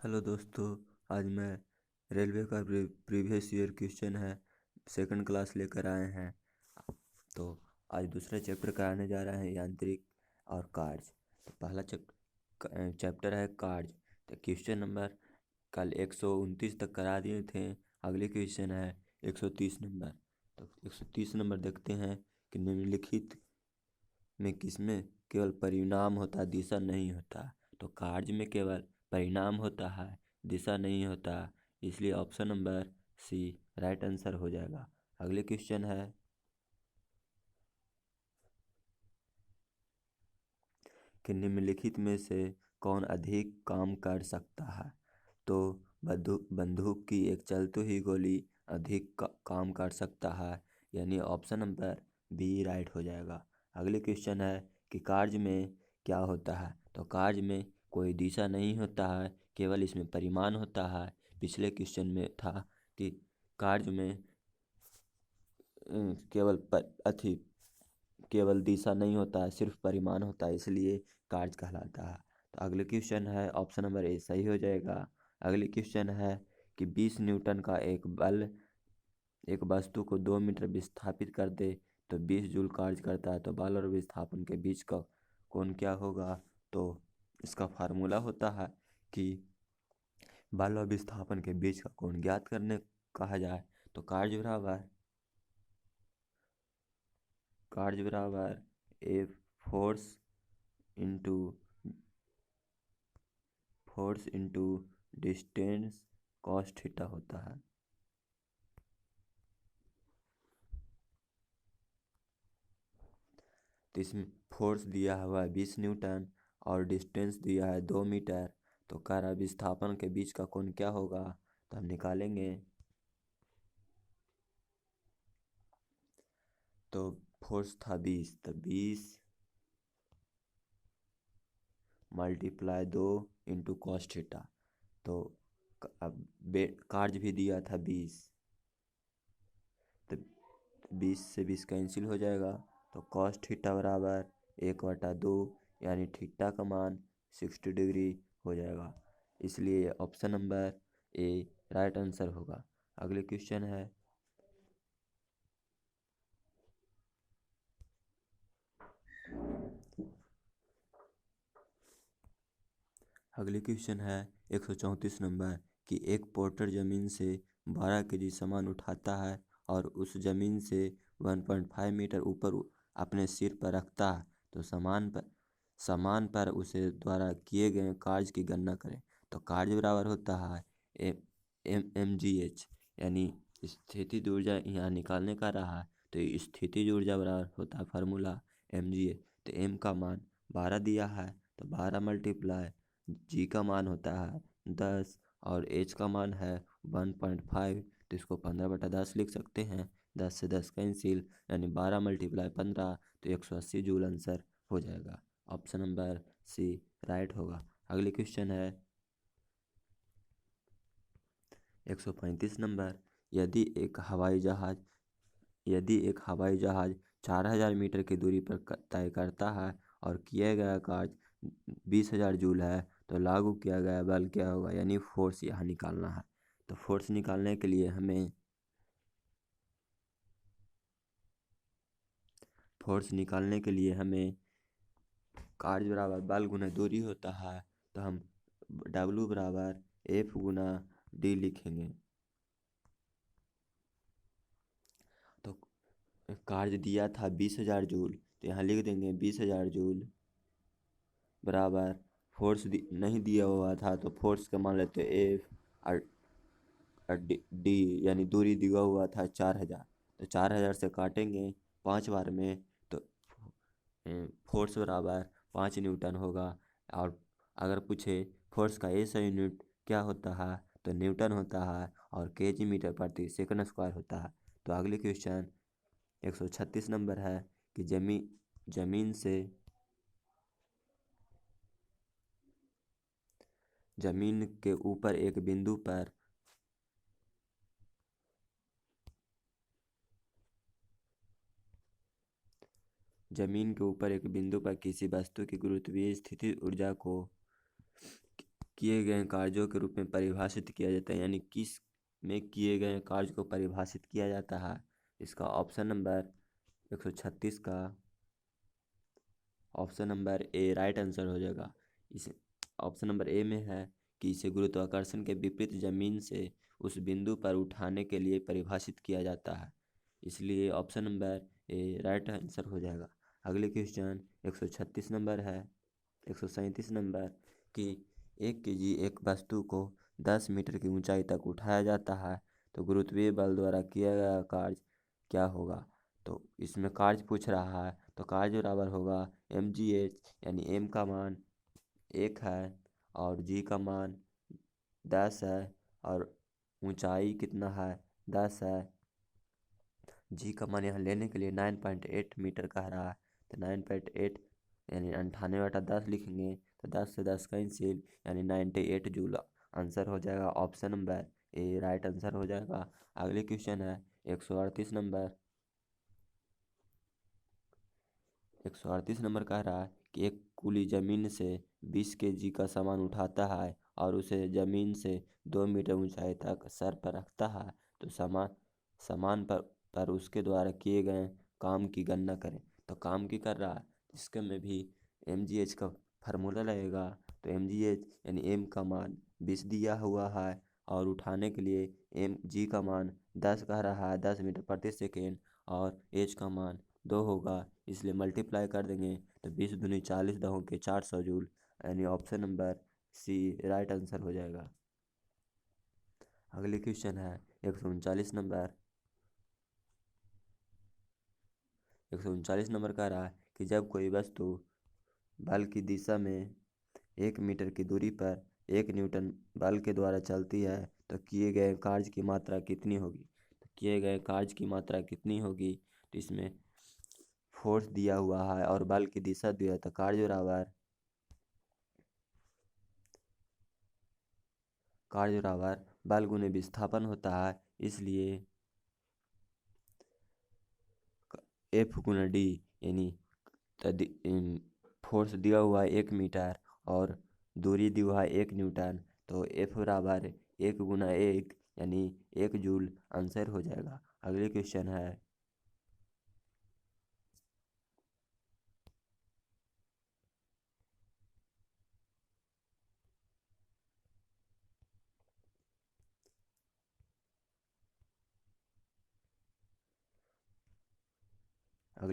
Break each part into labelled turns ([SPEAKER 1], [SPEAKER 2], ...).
[SPEAKER 1] Hello दोस्तों। आज मैं रेलवे का प्रीवियस ईयर क्वेश्चन है सेकंड क्लास लेकर आए हैं। तो आज दूसरे चैप्टर का आने जा रहा है यांत्रिक और कार्य। तो पहला चैप्टर है कार्य। तो क्वेश्चन नंबर कल 129 तक करा दिए थे। अगले क्वेश्चन है 130 नंबर। तो 130 नंबर देखते हैं कि निम्नलिखित में किसमें केवल परिणाम होता है, दिशा नहीं होता। तो कार्य में केवल परिणाम होता है, दिशा नहीं होता, इसलिए option number C right answer हो जाएगा। अगले क्वेश्चन है कि निम्नलिखित में से कौन अधिक काम कर सकता है। तो बंदूक की एक चलती हुई गोली अधिक काम कर सकता है, यानी ऑप्शन नंबर बी राइट हो जाएगा। अगले क्वेश्चन है कि कार्य में क्या होता है। तो कार्य में कोई दिशा नहीं होता है, केवल इसमें परिमाण होता है। पिछले क्वेश्चन में था कि कार्य में केवल अथी केवल दिशा नहीं होता है, सिर्फ परिमाण होता है, इसलिए कार्य कहलाता है। तो अगले क्वेश्चन है ऑप्शन नंबर ए सही हो जाएगा। अगले क्वेश्चन है कि 20 न्यूटन का एक बल एक वस्तु को 2 मीटर विस्थापित कर दे तो 20 जूल कार्य करता है। तो बल और विस्थापन के बीच का कोण क्या होगा। तो इसका फार्मूला होता है कि बल और विस्थापन के बीच का कोण ज्ञात करने कहा जाए तो कार्य बराबर A into force into distance cos theta होता है। तो इसमें फोर्स दिया हुआ है 20 न्यूटन और डिस्टेंस दिया है 2 मीटर। तो कार्य विस्थापन के बीच का कोण क्या होगा, तो हम निकालेंगे। तो फोर्स था 20, तो 20 मल्टीप्लाई 2 इंटू कॉस थीटा। तो अब कार्य भी दिया था 20, तो 20 से 20 कैंसिल हो जाएगा। तो कॉस थीटा बराबर 1/2, यानी थीटा का मान 60 डिग्री हो जाएगा। इसलिए option number A right answer होगा। अगले क्वेश्चन है अगले क्वेश्चन है 134 नंबर कि एक पोर्टर जमीन से 12 केजी सामान उठाता है और उस जमीन से 1.5 मीटर ऊपर अपने सिर पर रखता है। तो सामान पर उसे द्वारा किए गए कार्य की गणना करें। तो कार्य बराबर होता है mgh, यानी स्थितिज ऊर्जा यहाँ निकालने का रहा है। तो स्थितिज ऊर्जा बराबर होता है फार्मूला mgh। तो m का मान 12 दिया है, तो 12 मल्टीप्लाई जी का मान होता है 10 और एच का मान है 1.5। तो इसको 15/10 लिख सकते हैं। 10 से 10 कैंसिल, यानी 12 मल्टीप्लाई 15, तो 180 जूल आंसर हो जाएगा। ऑप्शन नंबर सी राइट होगा। अगले क्वेश्चन है 135 नंबर यदि एक हवाई जहाज 4000 मीटर की दूरी पर तय करता है और किया गया कार्य 20,000 जूल है, तो लागू किया गया बल क्या होगा, यानी फोर्स यहाँ निकालना है। तो फोर्स निकालने के लिए हमें कार्य बराबर बल गुना दूरी होता है। तो हम W बराबर F गुना D लिखेंगे। तो कार्य दिया था 20,000 जूल, तो यहाँ लिख देंगे 20,000 जूल बराबर फोर्स नहीं दिया हुआ था, तो फोर्स का मान लेते एफ और डी, यानी दूरी दिया हुआ था 4,000। तो 4,000 से काटेंगे 5 बार में, तो फोर्स बराबर 5 न्यूटन होगा। और अगर पूछे फोर्स का ऐसा यूनिट क्या होता है, तो न्यूटन होता है और केजी मीटर प्रति सेकंड स्क्वायर होता है। तो अगले क्वेश्चन 136 नंबर है कि जमीन के ऊपर एक बिंदु पर किसी वस्तु की गुरुत्वीय स्थिति ऊर्जा को किए गए कार्यों के रूप में परिभाषित किया जाता है, यानी किस में किए गए कार्य को परिभाषित किया जाता है। इसका ऑप्शन नंबर 136 का option number A right answer हो जाएगा। इस ऑप्शन नंबर ए में है कि इसे गुरुत्वाकर्षण के विपरीत जमीन से उस बिंदु पर उठाने के लिए परिभाषित किया जाता है, इसलिए option number A right answer हो जाएगा। अगले क्वेश्चन 136 नंबर है 137 नंबर कि 1 kg एक वस्तु को 10 मीटर की ऊंचाई तक उठाया जाता है, तो गुरुत्वीय बल द्वारा किया गया कार्य क्या होगा। तो इसमें कार्य पूछ रहा है, तो कार्य बराबर होगा mgh, यानी m का मान 1 है और g का मान 10 है और ऊंचाई कितना है 10 है। g का मान यहाँ लेने के लिए 9.8 मीटर कह रहा है, तो 9.8 यानी 98/10 लिखेंगे, तो 10 से 10 कैंसिल, यानी 98 जूल आंसर हो जाएगा। Option number A right answer हो जाएगा। अगले क्वेश्चन है 138 नंबर 138 नंबर कह रहा है कि एक कुली जमीन से 20 kg का सामान उठाता है और उसे जमीन से 2 मीटर ऊंचाई तक सर पर रखता है, तो सामान पर उसके द्वारा किए गए काम की गणना करें। तो काम की कर रहा है, इसके में भी mgh का फार्मूला लगेगा। तो mgh यानी m का मान 20 दिया हुआ है और उठाने के लिए g का मान 10 कह रहा है, 10 मीटर प्रति सेकेंड, और h का मान 2 होगा, इसलिए मल्टीप्लाई कर देंगे, तो 20 दूनी 40 दहों के 400 जूल, यानी option number C right answer हो जाएगा। अगले क्वेश्चन है 139 नंबर 139 नंबर कह रहा है कि जब कोई वस्तु बल की दिशा में 1 मीटर की दूरी पर 1 न्यूटन बल के द्वारा चलती है, तो किए गए कार्य की मात्रा कितनी होगी। तो किए गए कार्य की मात्रा कितनी होगी, तो इसमें फोर्स दिया हुआ है और बल की दिशा दिया है, तो कार्य बराबर बल गुने विस्थापन होता है, इसलिए F गुना D, यानी फोर्स दिया हुआ है 1 मीटर और दूरी दी हुआ है 1 न्यूटन, तो F बराबर 1 गुना 1 यानी 1 जूल आंसर हो जाएगा। अगले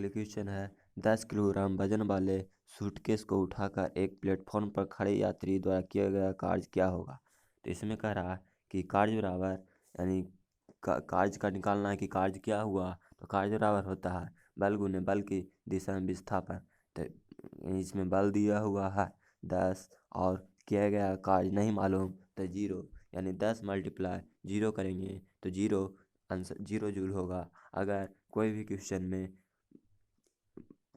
[SPEAKER 1] क्वेश्चन है 10 किलोग्राम वजन वाले सूटकेस को उठाकर एक प्लेटफॉर्म पर खड़े यात्री द्वारा किया गया कार्य क्या होगा। तो इसमें कह रहा है कि कार्य बराबर, यानी कार्य का निकालना है कि कार्य क्या हुआ, तो कार्य बराबर होता है बल गुने बल की दिशा में विस्थापन। तो इसमें बल दिया हुआ है 10 और किया गया कार्य नहीं मालूम, तो 0, यानी 10 मल्टीप्लाई 0 करेंगे तो 0 आंसर 0 जूल होगा। अगर कोई भी क्वेश्चन में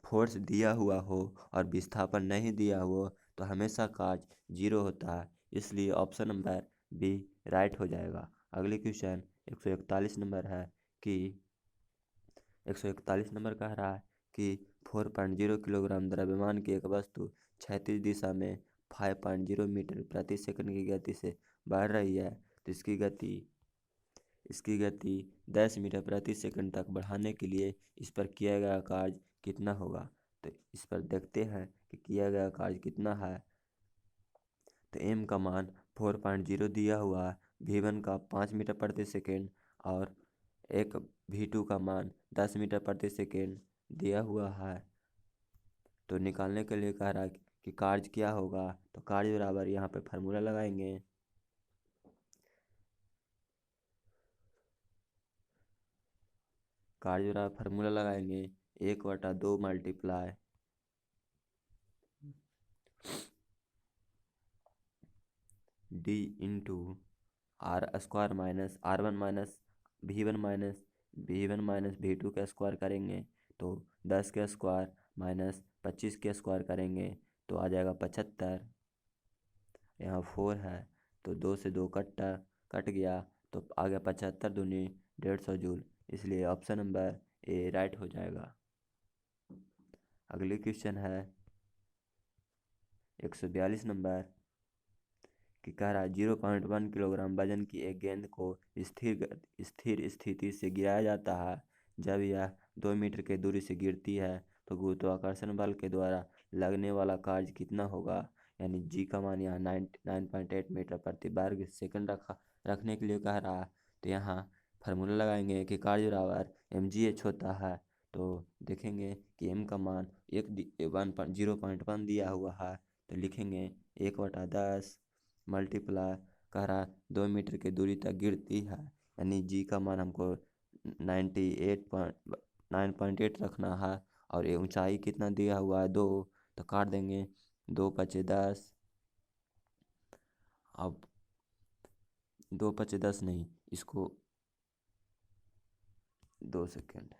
[SPEAKER 1] फोर्स दिया हुआ हो और विस्थापन नहीं दिया हुआ, तो हमेशा कार्य 0 होता है, इसलिए ऑप्शन नंबर बी राइट हो जाएगा। अगले क्वेश्चन 141 नंबर है कि 141 नंबर कह रहा है कि 4.0 किलोग्राम द्रव्यमान की एक वस्तु क्षैतिज दिशा में 5.0 मीटर प्रति सेकंड की गति से बढ़ रही है, तो इसकी गति 10 मीटर प्रति सेकंड तक बढ़ाने के लिए इस पर किया गया कार्य कितना होगा। तो इस पर देखते हैं कि किया गया कार्य कितना है। तो m का मान 4.0 दिया हुआ, v1 का 5 मीटर प्रति सेकेंड और एक v2 का मान 10 मीटर प्रति सेकेंड दिया हुआ है। तो निकालने के लिए कह रहा है कि कार्य क्या होगा, तो कार्य बराबर यहाँ पे फार्मूला लगाएंगे। कार्य बराबर फार्मूला लगाएंगे 1/2 multiply d into R square minus R1 minus V1 minus V2 का स्क्वायर करेंगे, तो 10 के स्क्वायर माइनस 25 के स्क्वायर करेंगे तो आ जाएगा 75। यहाँ 4 है तो 2 से 2 कट गया, तो आ गया 75 दूनी 150 जूल, इसलिए ऑप्शन नंबर ए राइट हो जाएगा। अगले क्वेश्चन है 142 नंबर कि कह रहा है 0.1 किलोग्राम वजन की एक गेंद को स्थिर स्थिति से गिराया जाता है। जब यह 2 मीटर की दूरी से गिरती है तो गुरुत्वाकर्षण बल के द्वारा लगने वाला कार्य कितना होगा। यानी जी का मान यहाँ 9.8 मीटर प्रति वर्ग सेकंड रखने के लिए कह रहा है। तो यहाँ फार्मूला लगाएंगे कि कार्य बराबर mgh होता है। तो देखेंगे कि m का मान 0.1 दिया हुआ है, तो लिखेंगे 1/10 मल्टीप्लाई कह रहा 2 मीटर की दूरी तक गिरती है, यानी जी का मान हमको 9.8 रखना है। और ये ऊंचाई कितना दिया हुआ है 2, तो काट देंगे 2×5 = 10। अब 2×5 = 10 नहीं, इसको 2 सेकेंड,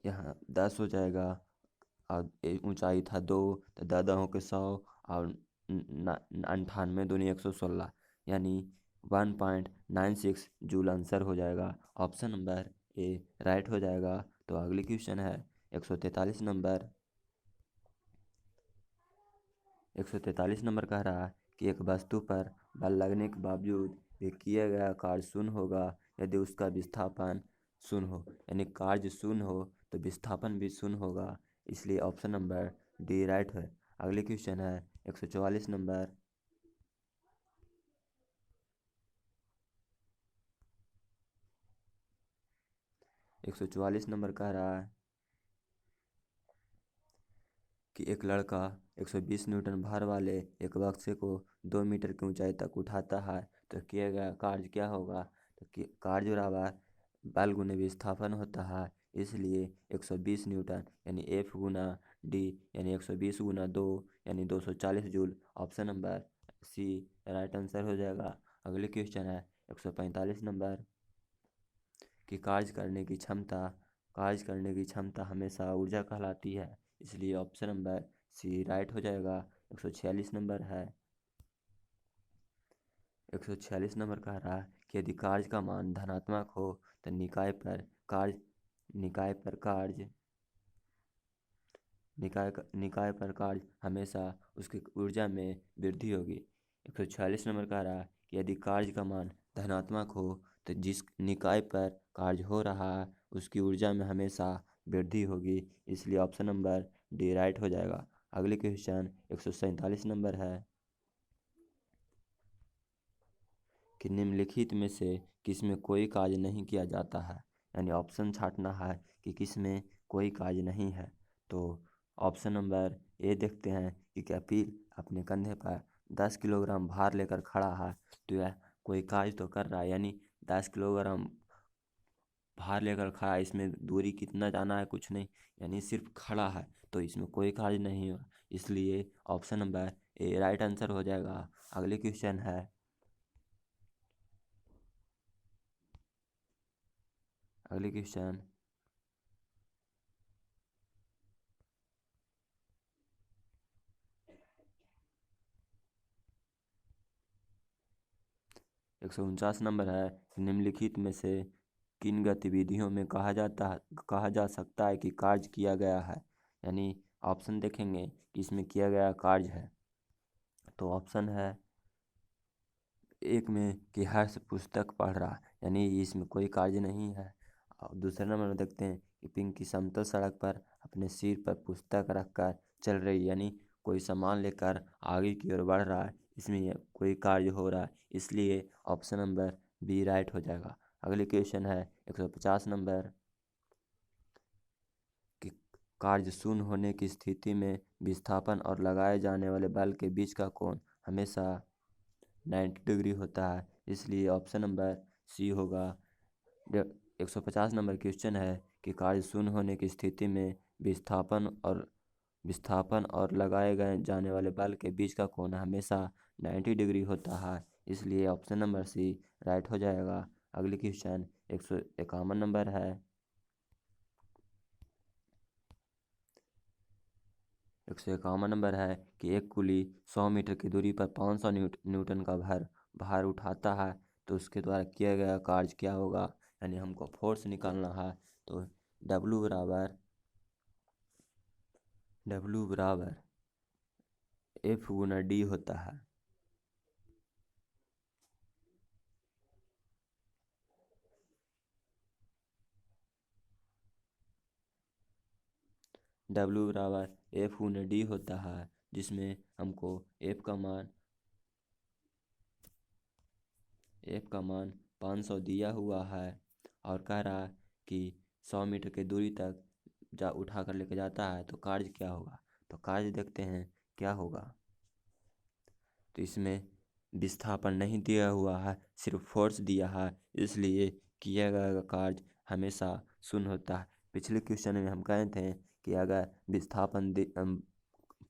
[SPEAKER 1] यहाँ 10 हो जाएगा। और ऊंचाई था 2, तो 10 के 100 और 98 दूनी 116, यानी 1.96 जूल आंसर हो जाएगा। ऑप्शन नंबर ए राइट हो जाएगा। तो अगली क्वेश्चन है 143 नंबर। 143 नंबर कह रहा है कि एक वस्तु पर बल लगने के बावजूद भी किया गया कार्य शून्य होगा यदि उसका विस्थापन शून्य हो। यानी कार्य शून्य हो तो विस्थापन भी शून्य होगा, इसलिए ऑप्शन नंबर डी राइट है। अगली क्वेश्चन है 144 नंबर। 144 नंबर कह रहा है कि एक लड़का 120 न्यूटन भार वाले एक बक्से को 2 मीटर की ऊंचाई तक उठाता है, तो किया गया कार्य क्या होगा। तो कार्य बराबर बल गुने विस्थापन होता है, इसलिए 120 न्यूटन यानी F गुना D यानी 120 गुना 2 यानी 240 joule. Option number C right answer हो जाएगा। अगले क्वेश्चन है 145 नंबर कि कार्य करने की क्षमता हमेशा ऊर्जा कहलाती है, इसलिए ऑप्शन नंबर सी राइट हो जाएगा। 146 नंबर है। 146 नंबर कह रहा है कि यदि कार्य का मान धनात्मक हो तो निकाय पर कार्य हमेशा उसकी ऊर्जा में वृद्धि होगी। 146 नंबर कह रहा है कि यदि कार्य का मान धनात्मक हो तो जिस निकाय पर कार्य हो रहा है उसकी ऊर्जा में हमेशा वृद्धि होगी, इसलिए ऑप्शन नंबर डी राइट हो जाएगा। अगले क्वेश्चन 147 नंबर है कि निम्नलिखित में से किसमें कोई कार्य नहीं किया जाता है। यानी ऑप्शन छांटना है कि किसमें कोई कार्य नहीं है। तो ऑप्शन नंबर ए देखते हैं कि कपिल अपने कंधे पर 10 किलोग्राम भार लेकर खड़ा है, तो यह कोई कार्य तो कर रहा है, यानी 10 किलोग्राम भार लेकर खड़ा है, इसमें दूरी कितना जाना है कुछ नहीं, यानी सिर्फ खड़ा है, तो इसमें कोई कार्य नहीं हुआ, इसलिए option number A right answer हो जाएगा। अगले क्वेश्चन है 149 नंबर है। निम्नलिखित में से किन गतिविधियों में कहा जा सकता है कि कार्य किया गया है। यानी ऑप्शन देखेंगे कि इसमें किया गया कार्य है। तो ऑप्शन है एक में कि हर्ष पुस्तक पढ़ रहा, यानी इसमें कोई कार्य नहीं है। और दूसरे नंबर में देखते हैं कि पिंकी समतल सड़क पर अपने सिर पर पुस्तक रखकर चल रही, यानी कोई सामान लेकर आगे की ओर बढ़ रहा है, इसमें कोई कार्य हो रहा है, इसलिए ऑप्शन नंबर बी राइट हो जाएगा। अगले क्वेश्चन है 150 नंबर कि कार्य शून्य होने की स्थिति में विस्थापन और लगाए जाने वाले बल के बीच का कोण हमेशा 90 डिग्री होता है, इसलिए ऑप्शन नंबर सी होगा। 150 नंबर क्वेश्चन है कि कार्य शून्य होने की स्थिति में विस्थापन और लगाए गए जाने वाले बल के बीच का कोण हमेशा 90 डिग्री होता है, इसलिए ऑप्शन नंबर सी राइट हो जाएगा। अगली क्वेश्चन 151 नंबर है। 151 नंबर है कि एक कुली 100 मीटर की दूरी पर 500 न्यूटन का भार उठाता है, तो उसके द्वारा किया गया कार्य क्या होगा। यानी हमको फोर्स निकालना है, तो W बराबर W बराबर F गुना D होता है। W बराबर F गुना D होता है, जिसमें हमको F का मान 500 दिया हुआ है और कह रहा है कि 100 मीटर की दूरी तक उठा कर लेके जाता है तो कार्य क्या होगा। तो कार्य देखते हैं क्या होगा। तो इसमें विस्थापन नहीं दिया हुआ है, सिर्फ फोर्स दिया है, इसलिए किया गया कार्य हमेशा शून्य होता है। पिछले क्वेश्चन में हम कहे थे कि अगर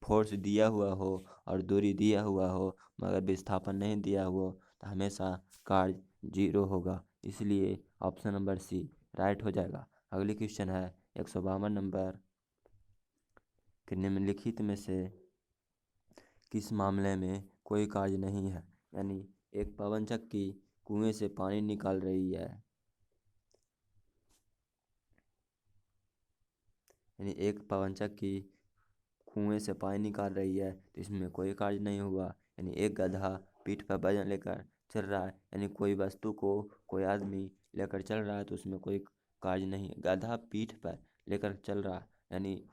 [SPEAKER 1] फोर्स दिया हुआ हो और दूरी दिया हुआ हो मगर विस्थापन नहीं दिया हुआ तो हमेशा कार्य 0 होगा, इसलिए ऑप्शन नंबर सी राइट हो जाएगा। अगली क्वेश्चन है 152 नंबर कि निम्नलिखित में से किस मामले में कोई कार्य नहीं है। यानी एक पवन चक्की कुएं से पानी निकाल रही है, यानी एक पवन चक्की कुएं से पानी निकाल रही है तो इसमें कोई कार्य नहीं हुआ। यानी एक गधा पीठ पर वजन लेकर चल रहा है, यानी कोई वस्तु को कोई आदमी लेकर चल रहा है तो उसमें कोई कार्य नहीं। गधा पीठ पर लेकर चल रहा है, यानी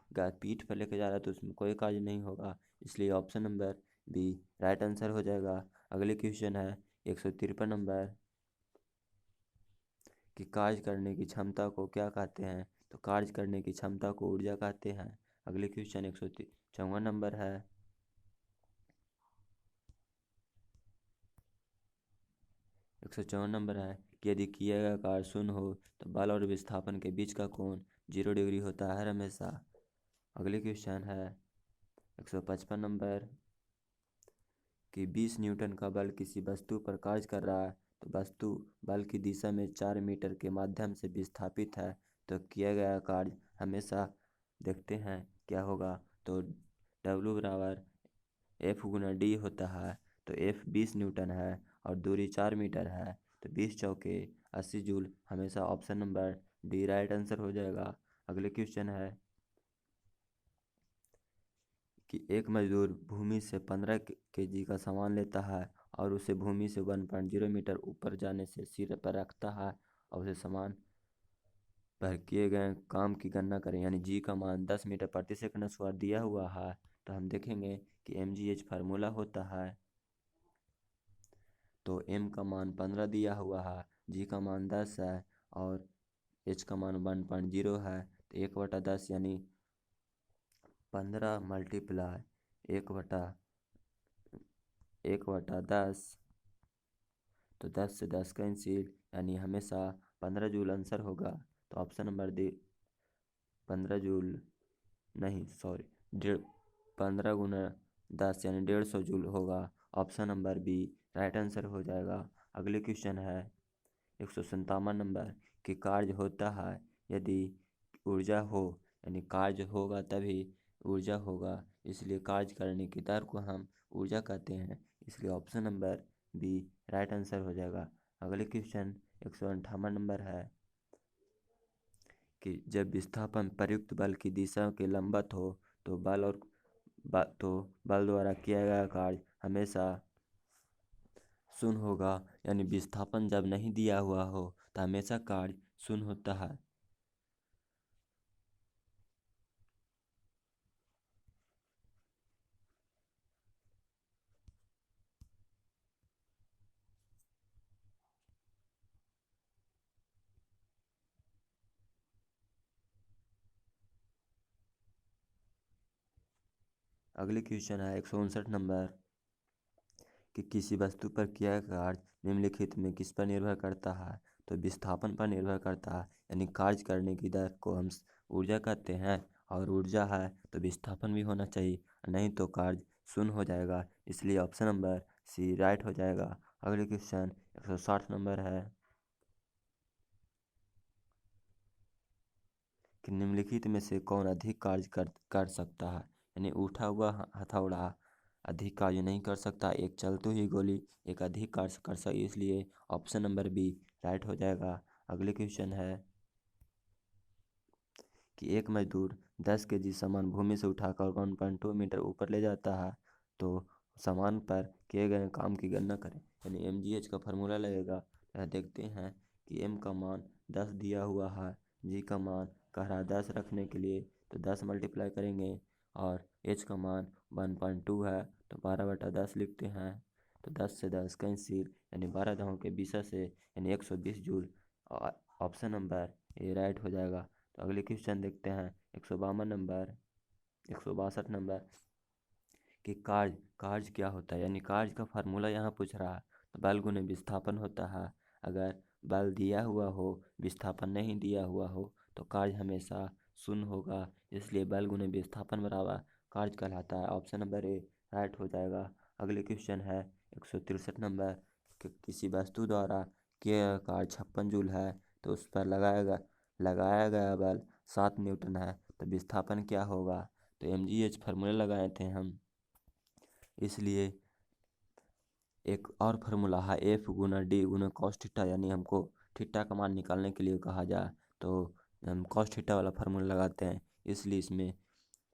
[SPEAKER 1] पीठ पर लेकर जा रहा है तो उसमें कोई कार्य नहीं होगा, इसलिए option number B right answer हो जाएगा। अगले क्वेश्चन है 153 नंबर कि कार्य करने की क्षमता को क्या कहते हैं। तो कार्य करने की क्षमता को ऊर्जा कहते हैं। अगले क्वेश्चन 154 नंबर है 154 नंबर है कि यदि किया गया कार्य शून्य हो तो बल और विस्थापन के बीच का कोण 0 डिग्री होता है हमेशा। अगले क्वेश्चन है 155 नंबर कि 20 न्यूटन का बल किसी वस्तु पर कार्य कर रहा है तो वस्तु बल की दिशा में 4 मीटर के माध्यम से विस्थापित है, तो किया गया कार्य हमेशा देखते हैं क्या होगा। तो W बराबर F गुना D होता है, तो F 20 न्यूटन है और दूरी 4 मीटर है, तो 20 चौके 80 जूल, हमेशा option number D right answer हो जाएगा। अगले क्वेश्चन है कि एक मजदूर भूमि से 15 केजी का सामान लेता है और उसे भूमि से 1.0 मीटर ऊपर जाने से सिर पर रखता है और उसे सामान पर किए गए काम की गणना करें। यानी जी का मान 10 मीटर प्रति सेकंड स्क्वायर दिया हुआ है, तो हम देखेंगे कि mgh फार्मूला होता है। तो m का मान 15 दिया हुआ है, g का मान 10 है और h का मान 1.0 है, तो 1/10 यानी 15 मल्टीप्लाई 1/10, तो 10 से 10 कैंसिल, यानी हमेशा 15 जूल आंसर होगा। तो ऑप्शन नंबर डी 15 जूल नहीं सॉरी 15 गुना 10 यानी 150 जूल होगा। Option number B right answer हो जाएगा। अगले क्वेश्चन है 157 नंबर कि कार्य होता है यदि ऊर्जा हो, यानी कार्य होगा तभी ऊर्जा होगा, इसलिए कार्य करने की दर को हम ऊर्जा कहते हैं, इसलिए option number B right answer हो जाएगा। अगले क्वेश्चन 158 नंबर है कि जब विस्थापन प्रयुक्त बल की दिशा के लंबवत हो तो बल द्वारा किया गया कार्य हमेशा शून्य होगा। यानी विस्थापन जब नहीं दिया हुआ हो तो हमेशा कार्य शून्य होता है। अगले क्वेश्चन है 159 नंबर कि किसी वस्तु पर किया गया कार्य निम्नलिखित में किस पर निर्भर करता है। तो विस्थापन पर निर्भर करता है, यानी कार्य करने की दर को हम ऊर्जा कहते हैं और ऊर्जा है तो विस्थापन भी होना चाहिए, नहीं तो कार्य शून्य हो जाएगा, इसलिए ऑप्शन नंबर सी राइट हो जाएगा। अगले क्वेश्चन 160 नंबर है कि निम्नलिखित में से कौन अधिक कार्य कर सकता है। यानी उठा हुआ हथौड़ा अधिक कार्य नहीं कर सकता, एक चलती हुई गोली एक अधिक कार्य कर सकती, इसलिए ऑप्शन नंबर बी राइट हो जाएगा। अगले क्वेश्चन है कि एक मजदूर 10 केजी सामान भूमि से उठाकर 1.2 मीटर ऊपर ले जाता है तो सामान पर किए गए काम की गणना करें। यानी mgh का फार्मूला लगेगा। देखते हैं कि m का मान 10 दिया हुआ है, g का मान कह रहा है 10 रखने के लिए तो 10 मल्टीप्लाई करेंगे और h का मान 1.2 है तो 12/10 लिखते हैं। तो 10 से 10 कैंसिल यानी 12 दहों के 20 से यानी 120 joule. Option number A right हो जाएगा। तो अगले क्वेश्चन देखते हैं 162 नंबर कि कार्य क्या होता है। यानी कार्य का फार्मूला यहाँ पूछ रहा है। तो बल गुने विस्थापन होता है। अगर बल दिया हुआ हो, विस्थापन नहीं दिया हुआ हो तो कार्य हमेशा शून्य होगा, इसलिए बल गुने विस्थापन बराबर कार्य कहलाता है। ऑप्शन नंबर ए राइट हो जाएगा। अगले क्वेश्चन है 163 नंबर कि किसी वस्तु द्वारा किया गया कार्य 56 जूल है तो उस पर लगाया गया बल 7 न्यूटन है तो विस्थापन क्या होगा। तो mgh फार्मूला लगाए थे हम, इसलिए एक और फार्मूला है F गुना D गुना कॉस थीटा। यानी हमको थीटा का मान निकालने के लिए कहा जाए तो हम कॉस थीटा वाला फार्मूला लगाते हैं, इसलिए इसमें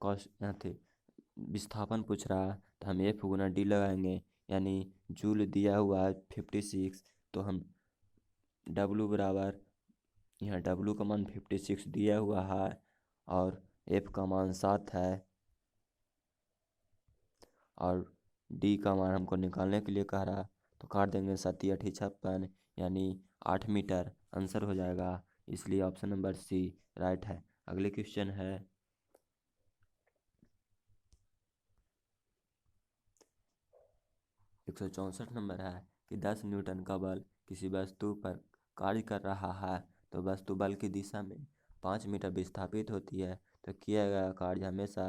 [SPEAKER 1] कॉस यहाँ थे विस्थापन पूछ रहा है तो हम F गुना D लगाएंगे। यानी जूल दिया हुआ है 56 तो हम W बराबर यहाँ W का मान 56 दिया हुआ है और F का मान 7 है और D का मान हमको निकालने के लिए कह रहा है तो काट देंगे 7 × 8 = 56 यानी 8 मीटर आंसर हो जाएगा, इसलिए ऑप्शन नंबर सी राइट है। अगले क्वेश्चन है 164 नंबर है कि 10 न्यूटन का बल किसी वस्तु पर कार्य कर रहा है तो वस्तु बल की दिशा में 5 मीटर विस्थापित होती है तो किया गया कार्य हमेशा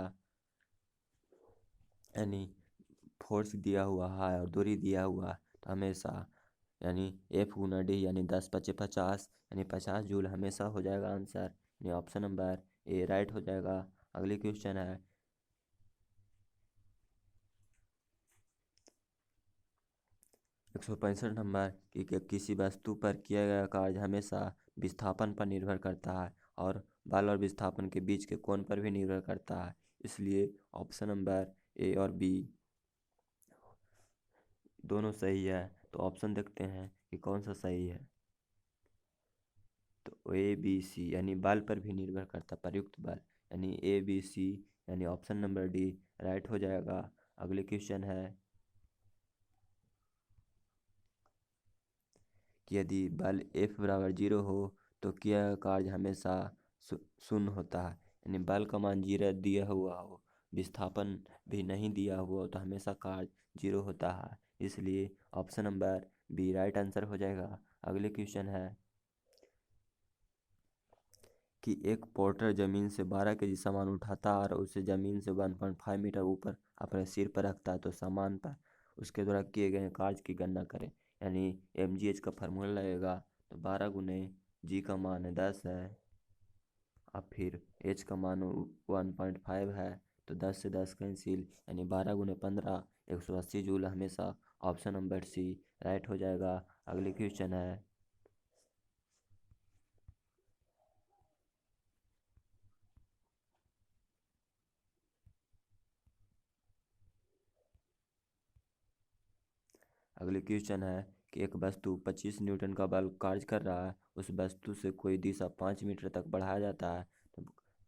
[SPEAKER 1] यानी फोर्स दिया हुआ है और दूरी दिया हुआ है तो हमेशा यानी F गुना D यानी 10 × 5 = 50 यानी 50 जूल हमेशा हो जाएगा आंसर, यानी ऑप्शन नंबर ए राइट हो जाएगा। अगली क्वेश्चन है 165 नंबर कि किसी वस्तु पर किया गया कार्य हमेशा विस्थापन पर निर्भर करता है और बल और विस्थापन के बीच के कोण पर भी निर्भर करता है, इसलिए ऑप्शन नंबर ए और बी दोनों सही है। तो ऑप्शन देखते हैं कि कौन सा सही है। तो ए बी सी यानी बल पर भी निर्भर करता, प्रयुक्त बल, यानी ए बी सी यानी ऑप्शन नंबर डी राइट हो जाएगा। अगले क्वेश्चन है कि यदि बल F बराबर 0 हो तो किया गया कार्य हमेशा शून्य होता है। यानी बल का मान 0 दिया हुआ हो, विस्थापन भी नहीं दिया हुआ हो तो हमेशा कार्य 0 होता है, इसलिए option number B right answer हो जाएगा। अगले क्वेश्चन है कि एक पोर्टर जमीन से 12 केजी सामान उठाता है और उसे जमीन से 1.5 मीटर ऊपर अपने सिर पर रखता है तो सामान पर उसके द्वारा किए गए कार्य की गणना करें। यानी mgh का फार्मूला लगेगा। तो 12 गुने g का मान 10 है और फिर h का मान 1.5 है तो 10 से 10 कैंसिल यानी 12 गुने 15 180 जूल हमेशा ऑप्शन नंबर सी राइट हो जाएगा। अगले क्वेश्चन है कि एक वस्तु 25 न्यूटन का बल कार्य कर रहा है, उस वस्तु से कोई दिशा 5 मीटर तक बढ़ाया जाता है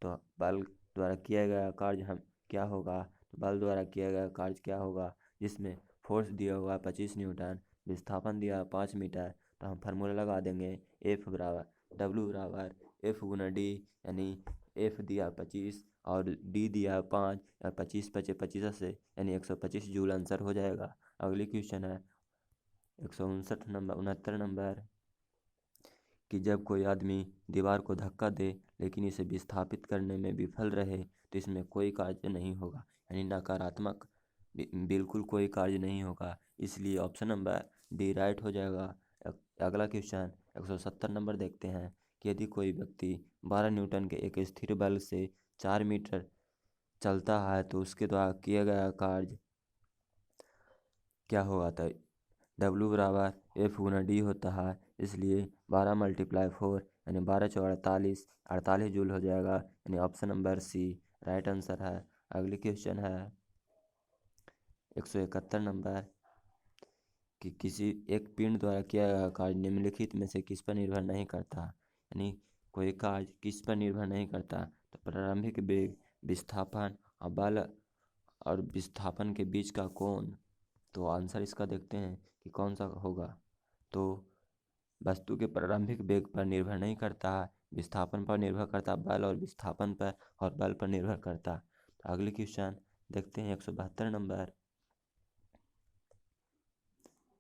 [SPEAKER 1] तो बल द्वारा किया गया कार्य हम क्या होगा। तो बल द्वारा किया गया कार्य क्या होगा जिसमें फोर्स दिया हुआ है 25 न्यूटन, विस्थापन दिया है 5 मीटर। तो हम फार्मूला लगा देंगे F बराबर W बराबर F गुना D, यानी F दिया 25 और D दिया 5 और 25 × 5 = 25 से यानी 125 जूल आंसर हो जाएगा। अगली क्वेश्चन है 169 नंबर कि जब कोई आदमी दीवार को धक्का दे लेकिन इसे विस्थापित करने में विफल रहे तो इसमें कोई कार्य नहीं होगा, यानी नकारात्मक बिल्कुल कोई कार्य नहीं होगा, इसलिए ऑप्शन नंबर डी राइट हो जाएगा। अगला क्वेश्चन 170 नंबर देखते हैं कि यदि कोई व्यक्ति 12 न्यूटन के एक स्थिर बल से 4 मीटर चलता है तो उसके द्वारा किया गया कार्य क्या होगा। W बराबर F गुना D होता है, इसलिए 12 × 4 यानी 12×4 = 48 जूल हो जाएगा, यानी option number C right answer है। अगली क्वेश्चन है 171 नंबर कि किसी एक पिंड द्वारा किया गया कार्य निम्नलिखित में से किस पर निर्भर नहीं करता। यानी कोई कार्य किस पर निर्भर नहीं करता, तो प्रारंभिक वेग, विस्थापन और बल और विस्थापन के बीच का कोण। तो आंसर इसका देखते हैं कि कौन सा होगा। तो वस्तु के प्रारंभिक वेग पर निर्भर नहीं करता है, विस्थापन पर निर्भर करता, बल और विस्थापन पर और बल पर निर्भर करता। तो अगली क्वेश्चन देखते हैं 172 नंबर।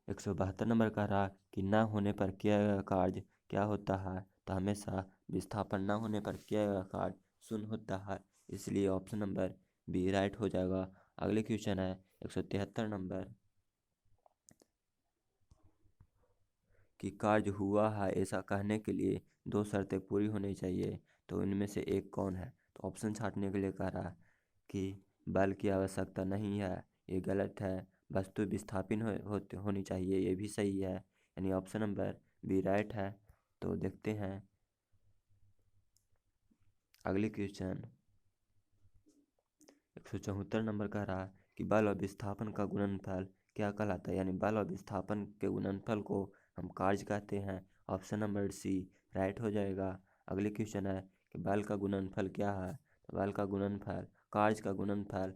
[SPEAKER 1] 172 नंबर कह रहा कि न होने पर किया गया कार्य क्या होता है, तो हमेशा विस्थापन न होने पर किया गया कार्य शून्य होता है, इसलिए ऑप्शन नंबर बी राइट हो जाएगा। अगले क्वेश्चन है 173 नंबर कि कार्य हुआ है ऐसा कहने के लिए दो शर्तें पूरी होनी चाहिए, तो इनमें से एक कौन है। तो ऑप्शन छांटने के लिए कह रहा कि बल की आवश्यकता नहीं है, ये गलत है। वस्तु विस्थापित होनी चाहिए, ये भी सही है, यानी ऑप्शन नंबर बी राइट है। तो देखते हैं अगली क्वेश्चन 174 नंबर कह रहा कि बल और विस्थापन का गुणनफल क्या कहलाता है। यानी बल और विस्थापन के गुणनफल को हम कार्य कहते हैं, ऑप्शन नंबर सी राइट हो जाएगा। अगली क्वेश्चन है कि बल का गुणनफल क्या है। तो बल का गुणनफल, कार्य का गुणनफल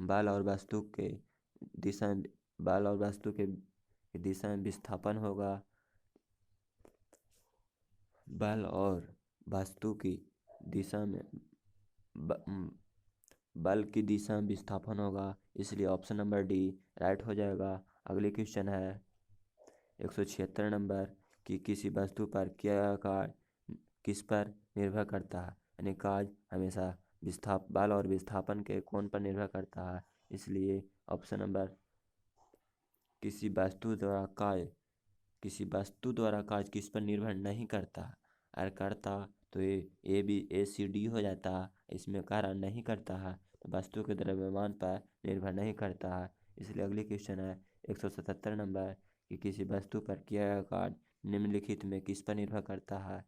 [SPEAKER 1] बल और वस्तु के दिशा बल और वस्तु के दिशा में विस्थापन होगा, बल और वस्तु की दिशा में बल की दिशा में विस्थापन होगा, इसलिए ऑप्शन नंबर डी राइट हो जाएगा। अगली क्वेश्चन है 176 नंबर कि किसी वस्तु पर किया गया कार्य किस पर निर्भर करता है। यानी कार्य हमेशा बल और विस्थापन के कोण पर निर्भर करता है, इसलिए ऑप्शन नंबर किसी वस्तु द्वारा कार्य किस पर निर्भर नहीं करता। अगर करता तो ये भी ए सी डी हो जाता, इसमें कार्य नहीं करता है, तो वस्तु के द्रव्यमान पर निर्भर नहीं करता है, इसलिए अगली क्वेश्चन है 177 नंबर कि किसी वस्तु पर किया गया कार्य निम्नलिखित में किस पर निर्भर करता है।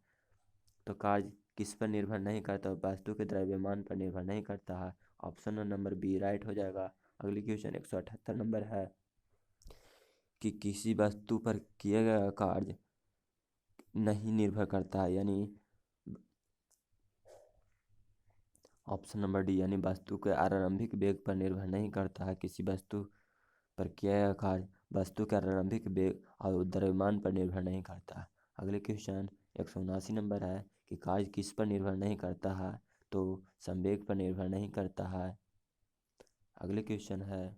[SPEAKER 1] तो कार्य किस पर निर्भर नहीं करता, वस्तु के द्रव्यमान पर निर्भर नहीं करता है, ऑप्शन नंबर बी राइट हो जाएगा। अगली क्वेश्चन 178 नंबर है कि किसी वस्तु पर किया गया कार्य नहीं निर्भर करता है, यानी ऑप्शन नंबर डी, यानी वस्तु के आरंभिक वेग पर निर्भर नहीं करता है। किसी वस्तु पर किया गया कार्य वस्तु के आरंभिक वेग और द्रव्यमान पर निर्भर नहीं करता। अगले क्वेश्चन 179 नंबर है कि कार्य किस पर निर्भर नहीं करता है, तो संवेग पर निर्भर नहीं करता है। अगले क्वेश्चन है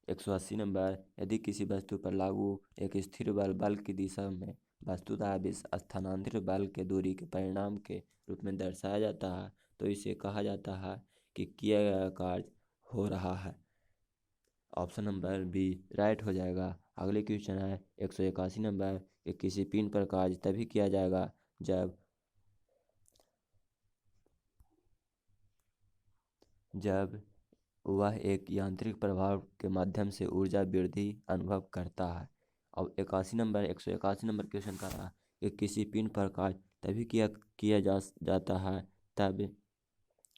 [SPEAKER 1] 180 नंबर यदि किसी वस्तु पर लागू एक स्थिर बल की दिशा में वस्तुतः स्थानांतरित बल के दूरी के परिणाम के रूप में दर्शाया जाता है, तो इसे कहा जाता है कि किया गया कार्य हो रहा है, ऑप्शन नंबर बी राइट हो जाएगा। अगले क्वेश्चन है 181 नंबर कि किसी पिंड पर कार्य तभी किया जाएगा जब वह एक यांत्रिक प्रभाव के माध्यम से ऊर्जा वृद्धि अनुभव करता है। अब 181 नंबर क्वेश्चन का रहा कि किसी पिंड पर कार्य तभी किया जाता है तब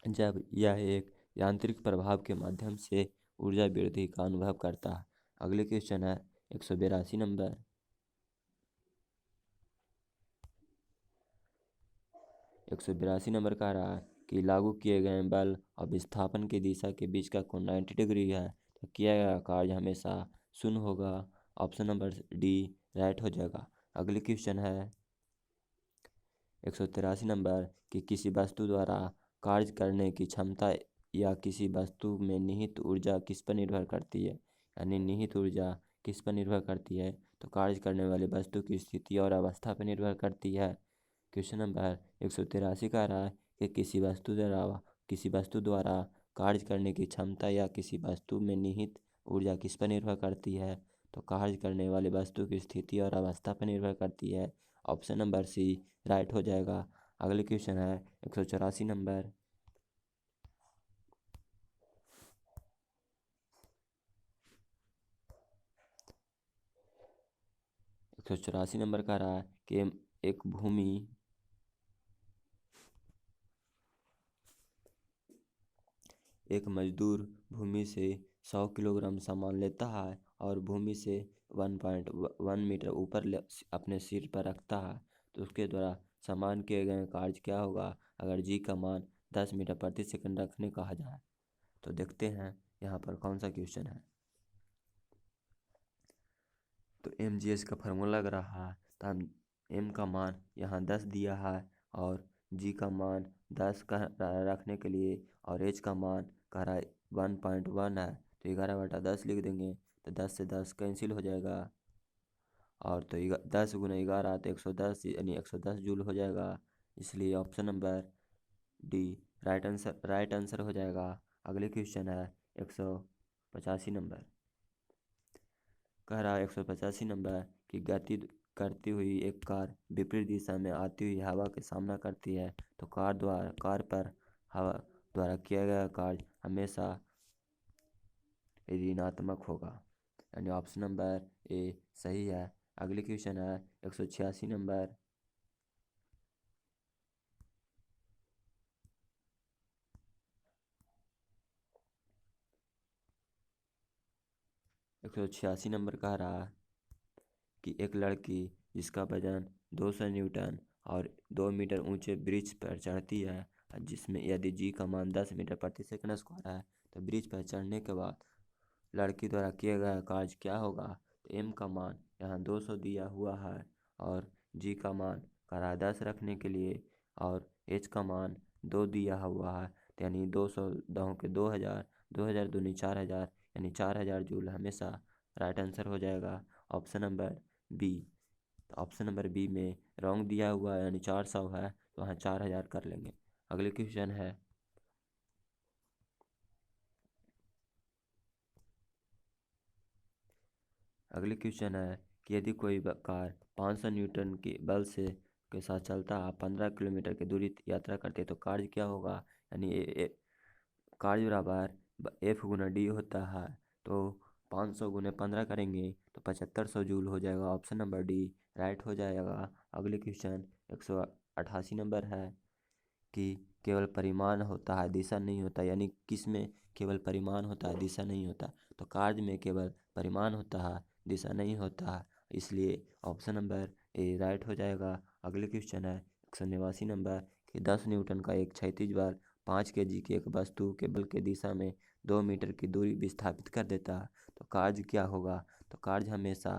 [SPEAKER 1] जब यह एक यांत्रिक प्रभाव के माध्यम से ऊर्जा वृद्धि का अनुभव करता है। अगले क्वेश्चन है 182 नंबर 182 नंबर का रहा कि लागू किए गए बल और विस्थापन की दिशा के बीच का कोण 90 डिग्री है, तो किया गया कार्य हमेशा शून्य होगा, ऑप्शन नंबर डी राइट हो जाएगा। अगली क्वेश्चन है 183 नंबर कि किसी वस्तु द्वारा कार्य करने की क्षमता या किसी वस्तु में निहित ऊर्जा किस पर निर्भर करती है। यानी निहित ऊर्जा किस पर निर्भर करती है, तो कार्य करने वाले वस्तु की स्थिति और अवस्था पर निर्भर करती है। क्वेश्चन नंबर 183 कह रहा है कि किसी वस्तु द्वारा कार्य करने की क्षमता या किसी वस्तु में निहित ऊर्जा किस पर निर्भर करती है, तो कार्य करने वाले वस्तु की स्थिति और अवस्था पर निर्भर करती है, ऑप्शन नंबर सी राइट हो जाएगा। अगले क्वेश्चन है 184 नंबर 184 नंबर कह रहा है कि एक मजदूर भूमि से 100 किलोग्राम सामान लेता है और भूमि से 1.1 मीटर ऊपर अपने सिर पर रखता है, तो उसके द्वारा सामान किए गए कार्य क्या होगा अगर जी का मान 10 मीटर प्रति सेकंड रखने कहा जाए। तो देखते हैं यहाँ पर कौन सा क्वेश्चन है। तो mgs का फार्मूला लग रहा है, तो हम m का मान यहाँ 10 दिया है और g का मान 10 का रखने के लिए और h का मान कह रहा है 1.1 है, तो 11/10 लिख देंगे। तो 10 से 10 कैंसिल हो जाएगा और तो 10 गुना 11 तो 110 यानी 110 जूल हो जाएगा। इसलिए option number D right answer हो जाएगा। अगले क्वेश्चन है 185 नंबर। कह रहा है 185 नंबर की गति करती हुई एक कार विपरीत दिशा में आती हुई हवा का सामना करती है, तो कार पर हवा द्वारा किया गया कार्य हमेशा ऋणात्मक होगा, यानी ऑप्शन नंबर ए सही है। अगले क्वेश्चन है 186 नंबर। एक सौ छियासी नंबर कह रहा है कि एक लड़की जिसका वजन 200 न्यूटन और 2 मीटर ऊंचे ब्रिज पर चढ़ती है, जिसमें यदि जी का मान 10 मीटर प्रति सेकंड स्क्वायर है, तो ब्रिज पर चढ़ने के बाद लड़की द्वारा किया गया कार्य क्या होगा। तो एम का मान यहाँ 200 दिया हुआ है और जी का मान करा 10 रखने के लिए और एच का मान 2 दिया हुआ है, तो यानी 200 दहों के 2000, 2000 दूनी 4000 यानी 4000 जूल हमेशा राइट आंसर हो जाएगा ऑप्शन नंबर बी। तो ऑप्शन नंबर बी में रॉन्ग दिया हुआ है यानी 400 है, तो वहाँ 4000 कर लेंगे। अगले क्वेश्चन है कि यदि कोई कार 500 न्यूटन के बल से के साथ चलता है 15 किलोमीटर की दूरी यात्रा करते तो कार्य क्या होगा, यानी कार्य बराबर एफ गुना डी होता है। तो 500 गुने 15 करेंगे तो 7500 जूल हो जाएगा, ऑप्शन नंबर डी राइट हो जाएगा। अगले क्वेश्चन 188 नंबर है कि केवल परिमाण होता है दिशा नहीं होता, यानी किस में केवल परिमाण होता है दिशा नहीं होता, तो कार्य में केवल परिमाण होता है दिशा नहीं होता है, इसलिए ऑप्शन नंबर ए राइट हो जाएगा। अगले क्वेश्चन है 189 नंबर कि 10 न्यूटन का एक क्षैतिज बल 5 केजी की एक वस्तु के बल के दिशा में 2 मीटर की दूरी विस्थापित कर देता है, तो कार्य क्या होगा। तो कार्य हमेशा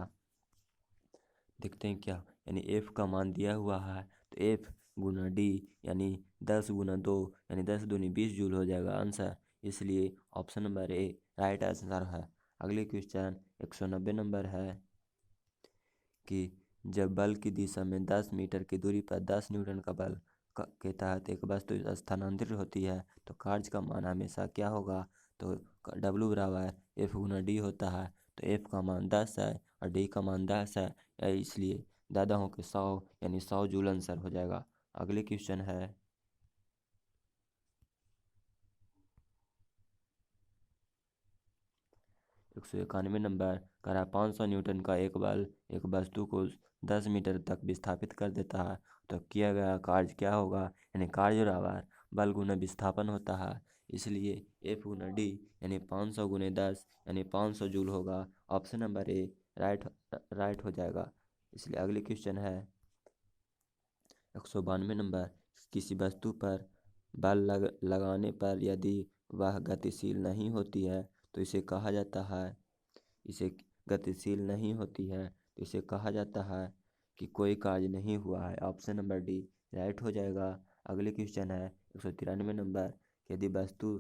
[SPEAKER 1] देखते हैं क्या, यानी एफ का मान दिया हुआ है, तो एफ गुना डी यानी 10 गुना 2 यानी 10 दूनी 20 जूल हो जाएगा आंसर, इसलिए option number A right answer है। अगले क्वेश्चन 190 नंबर है कि जब बल की दिशा में 10 मीटर की दूरी पर 10 न्यूटन का बल के तहत एक वस्तु स्थानांतरित होती है, तो कार्य का मान हमेशा क्या होगा। तो डब्लू बराबर एफ गुना डी होता है, तो एफ का मान 10 है और डी का मान 10 है, इसलिए दादा हो के 100 यानी 100 जूल आंसर हो जाएगा। अगले क्वेश्चन है 191 नंबर करा 500 न्यूटन का एक बल एक वस्तु को 10 मीटर तक विस्थापित कर देता है, तो किया गया कार्य क्या होगा, यानी कार्य बराबर बल गुना विस्थापन होता है, इसलिए एफ गुना डी यानी 500 गुने 10 यानी 500 जूल होगा, ऑप्शन नंबर ए राइट हो जाएगा। इसलिए अगले क्वेश्चन है 192 नंबर किसी वस्तु पर बल लगाने पर यदि वह गतिशील नहीं होती है तो इसे कहा जाता है इसे गतिशील नहीं होती है तो इसे कहा जाता है कि कोई कार्य नहीं हुआ है, ऑप्शन नंबर डी राइट हो जाएगा। अगले क्वेश्चन है 193 नंबर यदि वस्तु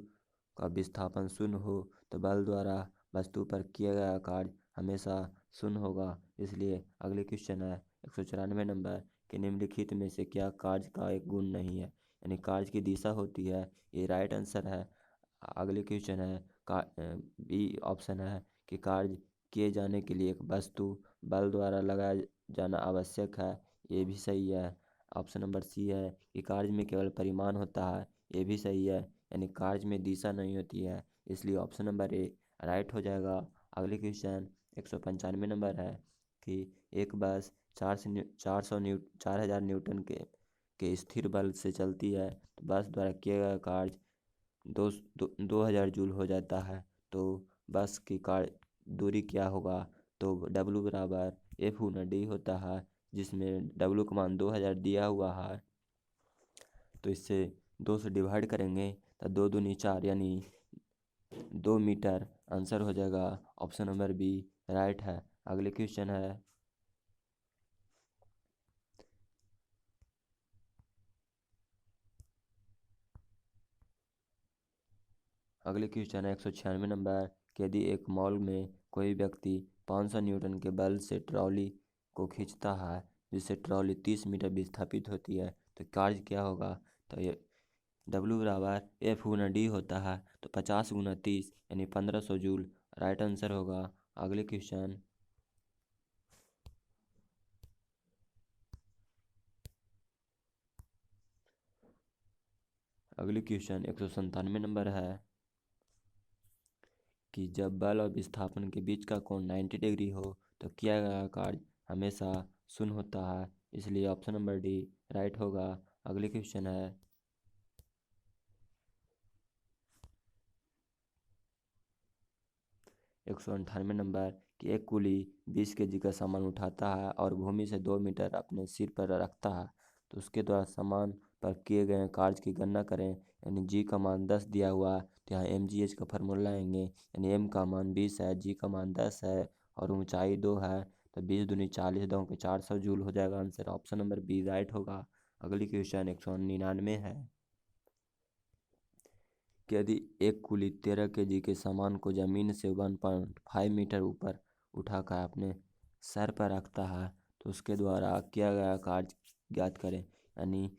[SPEAKER 1] का विस्थापन शून्य हो तो बल द्वारा वस्तु पर किया गया कार्य हमेशा शून्य होगा, इसलिए अगले क्वेश्चन है 194 नंबर कि निम्नलिखित में से क्या कार्य का एक गुण नहीं है, यानी कार्य की दिशा होती है, ये राइट आंसर है। अगले क्वेश्चन है बी ऑप्शन है कि कार्य किए जाने के लिए एक वस्तु बल द्वारा लगाया जाना आवश्यक है, ये भी सही है। ऑप्शन नंबर सी है कि कार्य में केवल परिमाण होता है, ये भी सही है, यानी कार्य में दिशा नहीं होती है, इसलिए ऑप्शन नंबर ए राइट हो जाएगा। अगले क्वेश्चन 195 नंबर है कि एक बस 4000 न्यूटन के स्थिर बल से चलती है तो बस द्वारा किया गया कार्य 2000 जूल हो जाता है। तो बस की कार्य दूरी क्या होगा? तो W बराबर F गुना D होता है, जिसमें W का मान 2000 दिया हुआ है। तो इससे 2 से डिवाइड करेंगे तो 2 दूनी 4 यानी 2 मीटर। आंसर हो जाएगा ऑप्शन नंबर बी राइट है। अगले क्वेश्चन है अगले क्वेश्चन है 196 नंबर कि यदि एक मॉल में कोई व्यक्ति 500 न्यूटन के बल से ट्रॉली को खींचता है जिससे ट्रॉली 30 मीटर विस्थापित होती है तो कार्य क्या होगा? तो ये W बराबर F गुना D होता है, तो 50 गुना 30 यानी 1500 जूल राइट आंसर होगा। अगले क्वेश्चन अगले क्वेश्चन 197 नंबर है कि जब बल और विस्थापन के बीच का कोण 90 डिग्री हो तो किया गया कार्य हमेशा शून्य होता है, इसलिए ऑप्शन नंबर डी राइट होगा। अगले क्वेश्चन है 198 नंबर कि एक कुली 20 kg का सामान उठाता है और भूमि से 2 मीटर अपने सिर पर रखता है तो उसके द्वारा सामान पर किए गए कार्य की गणना करें। यानी जी का मान 10 दिया हुआ तो यहाँ MGH का फार्मूला लाएंगे, यानी M का मान 20 है, जी का मान 10 है और ऊंचाई 2 है तो 20 दूनी 40 दो के 400 जूल हो जाएगा। Answer option number B right होगा। अगली क्वेश्चन 199 है कि यदि एक कुली 13 kg के सामान को जमीन से 1.5 मीटर ऊपर उठाकर अपने सर पर रखता है तो उसके द्वारा किया गया कार्य ज्ञात करें। यानी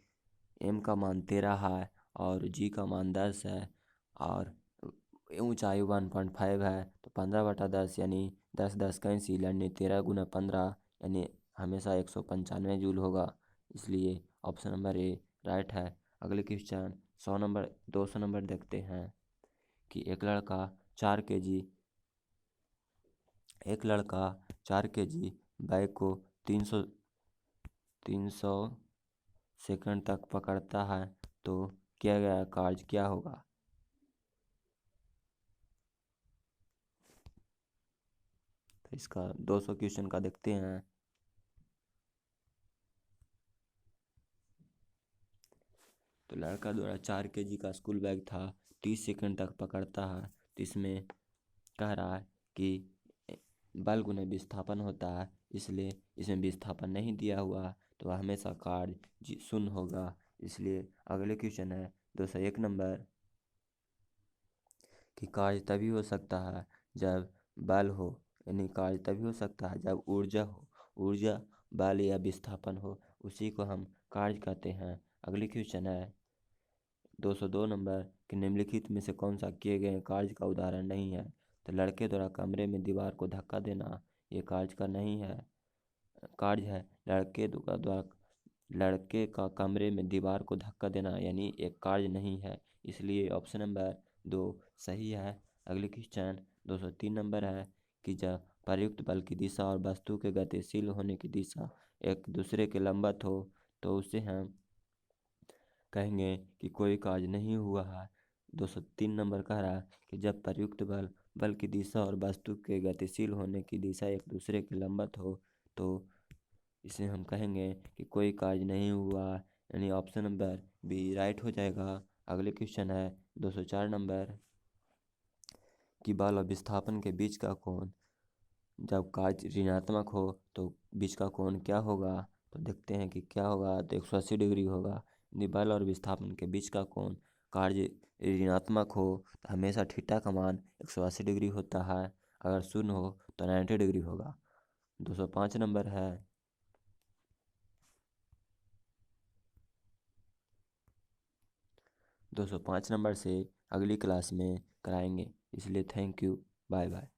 [SPEAKER 1] M का मान 13 है और G का मान 10 है और ऊंचाई 1.5 है तो 15/10 यानी 10 कैंसिल यानी 13 गुना 15 यानी हमेशा 195 जूल होगा, इसलिए ऑप्शन नंबर ए राइट है। अगले क्वेश्चन 200 नंबर देखते हैं कि एक लड़का 4 kg बैग को 300 सेकंड तक पकड़ता है तो किया गया कार्य क्या होगा? तो इसका 200 क्वेश्चन का देखते हैं। तो लड़का द्वारा 4 kg का स्कूल बैग था 30 सेकंड तक पकड़ता है तो इसमें कह रहा है कि बल गुना विस्थापन होता है, इसलिए इसमें विस्थापन नहीं दिया हुआ तो हमेशा कार्य शून्य होगा। इसलिए अगले क्वेश्चन है 201 नंबर कि कार्य तभी हो सकता है जब बल हो, यानी कार्य तभी हो सकता है जब ऊर्जा हो। ऊर्जा बल या विस्थापन हो उसी को हम कार्य कहते हैं। अगली क्वेश्चन है 202 नंबर कि निम्नलिखित में से कौन सा किए गए कार्य का उदाहरण नहीं है? तो लड़के द्वारा कमरे में दीवार को धक्का देना ये कार्य का नहीं है, कार्य है। लड़के का कमरे में दीवार को धक्का देना यानी एक कार्य नहीं है, इसलिए ऑप्शन नंबर 2 सही है। अगले क्वेश्चन 203 नंबर है कि जब प्रयुक्त बल की दिशा और वस्तु के गतिशील होने की दिशा एक दूसरे के लंबवत हो तो उसे हम कहेंगे कि कोई कार्य नहीं हुआ है। 203 नंबर कह रहा है कि जब प्रयुक्त बल की दिशा और वस्तु के गतिशील होने की दिशा एक दूसरे के लंबवत हो तो इसे हम कहेंगे कि कोई कार्य नहीं हुआ, यानी ऑप्शन नंबर बी राइट हो जाएगा। अगले क्वेश्चन है 204 नंबर कि बल और विस्थापन के बीच का कोण जब कार्य ऋणात्मक हो तो बीच का कोण क्या होगा? तो देखते हैं कि क्या होगा। तो 180 डिग्री होगा। यदि बल और विस्थापन के बीच का कोण कार्य ऋणात्मक हो तो हमेशा थीटा का मान 180 डिग्री होता है, अगर शून्य हो तो 90 डिग्री होगा। 205 नंबर है 205 नंबर से अगली क्लास में कराएंगे, इसलिए थैंक यू, बाय बाय।